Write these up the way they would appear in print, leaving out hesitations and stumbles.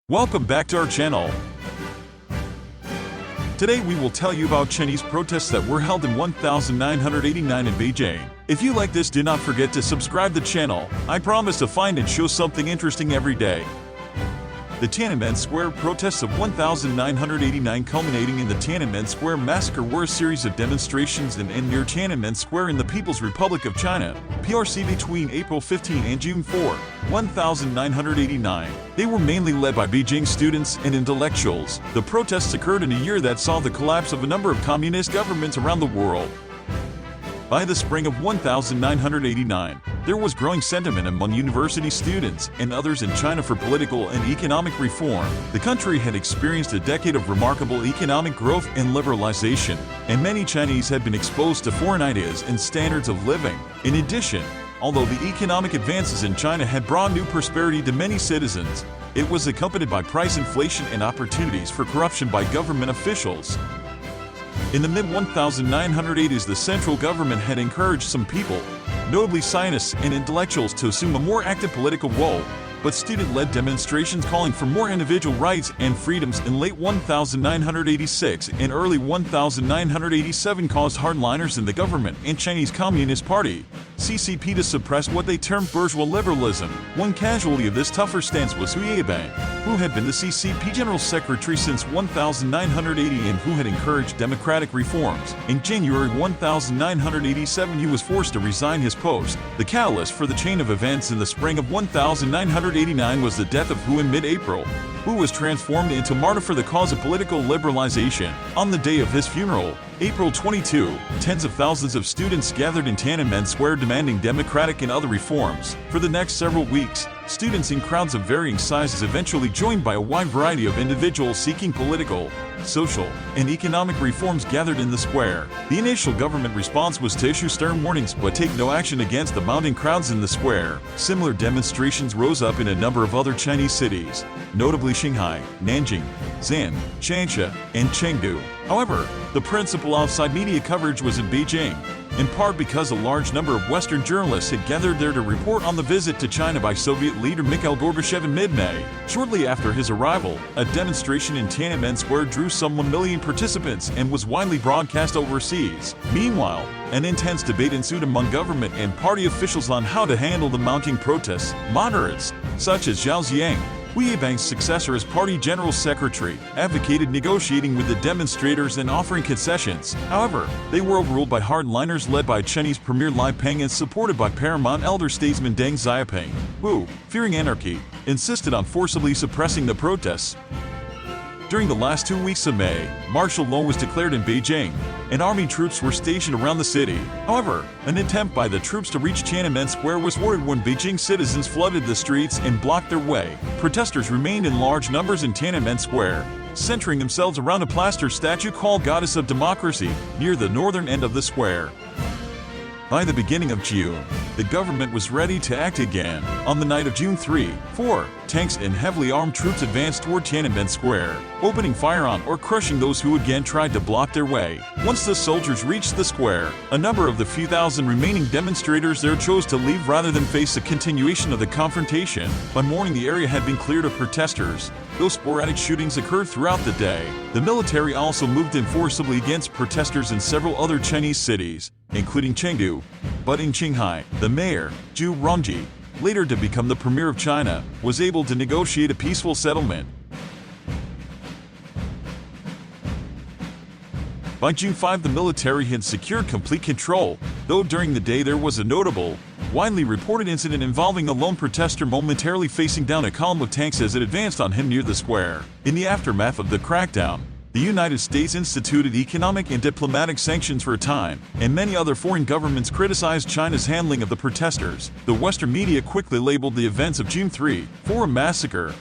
Welcome back to our channel. Today we will tell you about Chinese protests that were held in 1989 in Beijing. If you like this, do not forget to subscribe the channel. I promise to find and show something interesting every day. The Tiananmen Square protests of 1989, culminating in the Tiananmen Square Massacre, were a series of demonstrations in and near Tiananmen Square in the People's Republic of China, PRC, between April 15 and June 4, 1989. They were mainly led by Beijing students and intellectuals. The protests occurred in a year that saw the collapse of a number of communist governments around the world. By the spring of 1989, there was growing sentiment among university students and others in China for political and economic reform. The country had experienced a decade of remarkable economic growth and liberalization, and many Chinese had been exposed to foreign ideas and standards of living. In addition, although the economic advances in China had brought new prosperity to many citizens, it was accompanied by price inflation and opportunities for corruption by government officials. In the mid-1980s, the central government had encouraged some people, notably scientists and intellectuals, to assume a more active political role, but student-led demonstrations calling for more individual rights and freedoms in late 1986 and early 1987 caused hardliners in the government and Chinese Communist Party, CCP, to suppress what they termed bourgeois liberalism. One casualty of this tougher stance was Hu Yaobang, who had been the CCP General Secretary since 1980 and who had encouraged democratic reforms. In January 1987, he was forced to resign his post. The catalyst for the chain of events in the spring of 1989 was the death of Hu in mid-April. Hu was transformed into martyr for the cause of political liberalization. On the day of his funeral, April 22, tens of thousands of students gathered in Tiananmen Square demanding democratic and other reforms. For the next several weeks, students in crowds of varying sizes, eventually joined by a wide variety of individuals seeking political, social, and economic reforms, gathered in the square. The initial government response was to issue stern warnings but take no action against the mounting crowds in the square. Similar demonstrations rose up in a number of other Chinese cities, notably Shanghai, Nanjing, Xi'an, Changsha, and Chengdu. However, the principal outside media coverage was in Beijing, in part because a large number of Western journalists had gathered there to report on the visit to China by Soviet leader Mikhail Gorbachev in mid-May. Shortly after his arrival, a demonstration in Tiananmen Square drew some 1 million participants and was widely broadcast overseas. Meanwhile, an intense debate ensued among government and party officials on how to handle the mounting protests. Moderates, such as Zhao Ziyang, Hu Yaobang's successor as party general secretary, advocated negotiating with the demonstrators and offering concessions. However, they were overruled by hardliners led by Chinese Premier Li Peng and supported by paramount elder statesman Deng Xiaoping, who, fearing anarchy, insisted on forcibly suppressing the protests. During the last 2 weeks of May, martial law was declared in Beijing, and army troops were stationed around the city. However, an attempt by the troops to reach Tiananmen Square was thwarted when Beijing citizens flooded the streets and blocked their way. Protesters remained in large numbers in Tiananmen Square, centering themselves around a plaster statue called Goddess of Democracy near the northern end of the square. By the beginning of June, the government was ready to act again. On the night of June 3, 4, tanks and heavily armed troops advanced toward Tiananmen Square, opening fire on or crushing those who again tried to block their way. Once the soldiers reached the square, a number of the few thousand remaining demonstrators there chose to leave rather than face a continuation of the confrontation. By morning, the area had been cleared of protesters, though sporadic shootings occurred throughout the day. The military also moved in forcibly against protesters in several other Chinese cities, including Chengdu. But in Shanghai, the mayor, Zhu Rongji, later to become the premier of China, was able to negotiate a peaceful settlement. By June 5, the military had secured complete control, though during the day there was a notable, widely reported incident involving a lone protester momentarily facing down a column of tanks as it advanced on him near the square. In the aftermath of the crackdown, the United States instituted economic and diplomatic sanctions for a time, and many other foreign governments criticized China's handling of the protesters. The Western media quickly labeled the events of June 3, 4 a massacre.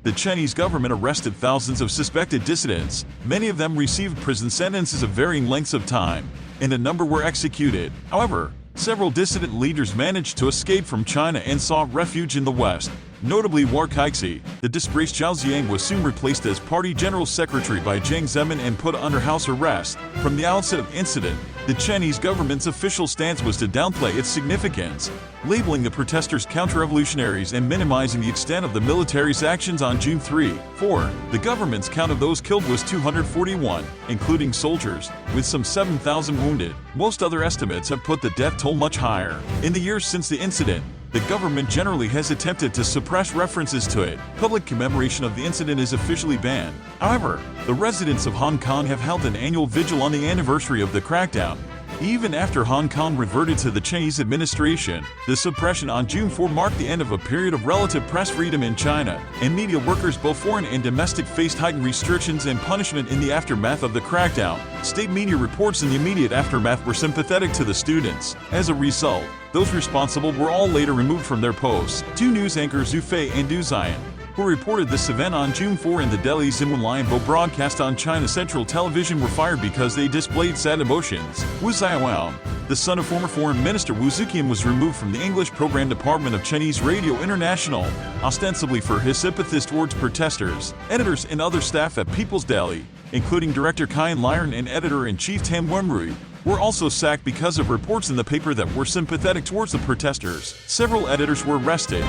The Chinese government arrested thousands of suspected dissidents. Many of them received prison sentences of varying lengths of time, and a number were executed. However, several dissident leaders managed to escape from China and sought refuge in the West. Notably, War Keixi, the disgraced Zhao Ziyang, was soon replaced as party general secretary by Jiang Zemin and put under house arrest. From the outset of the incident, the Chinese government's official stance was to downplay its significance, labeling the protesters counter-revolutionaries and minimizing the extent of the military's actions. On June 3-4, the government's count of those killed was 241, including soldiers, with some 7,000 wounded. Most other estimates have put the death toll much higher. In the years since the incident, the government generally has attempted to suppress references to it. Public commemoration of the incident is officially banned. However, the residents of Hong Kong have held an annual vigil on the anniversary of the crackdown. Even after Hong Kong reverted to the Chinese administration, the suppression on June 4 marked the end of a period of relative press freedom in China, and media workers, both foreign and domestic, faced heightened restrictions and punishment in the aftermath of the crackdown. State media reports in the immediate aftermath were sympathetic to the students. As a result, those responsible were all later removed from their posts. Two news anchors, Zhu Fei and Du Ziyan, who reported this event on June 4 in the Delhi Xinhua broadcast on China Central Television, were fired because they displayed sad emotions. Wu Xiaowen, the son of former Foreign Minister Wu Zuqian, was removed from the English program department of Chinese Radio International, ostensibly for his sympathies towards protesters. Editors and other staff at People's Daily, including director Kai Liren and editor-in-chief Tam Wenrui, were also sacked because of reports in the paper that were sympathetic towards the protesters. Several editors were arrested.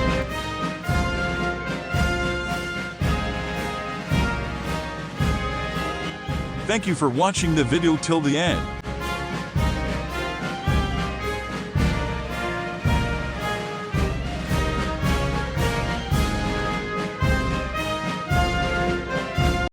Thank you for watching the video till the end.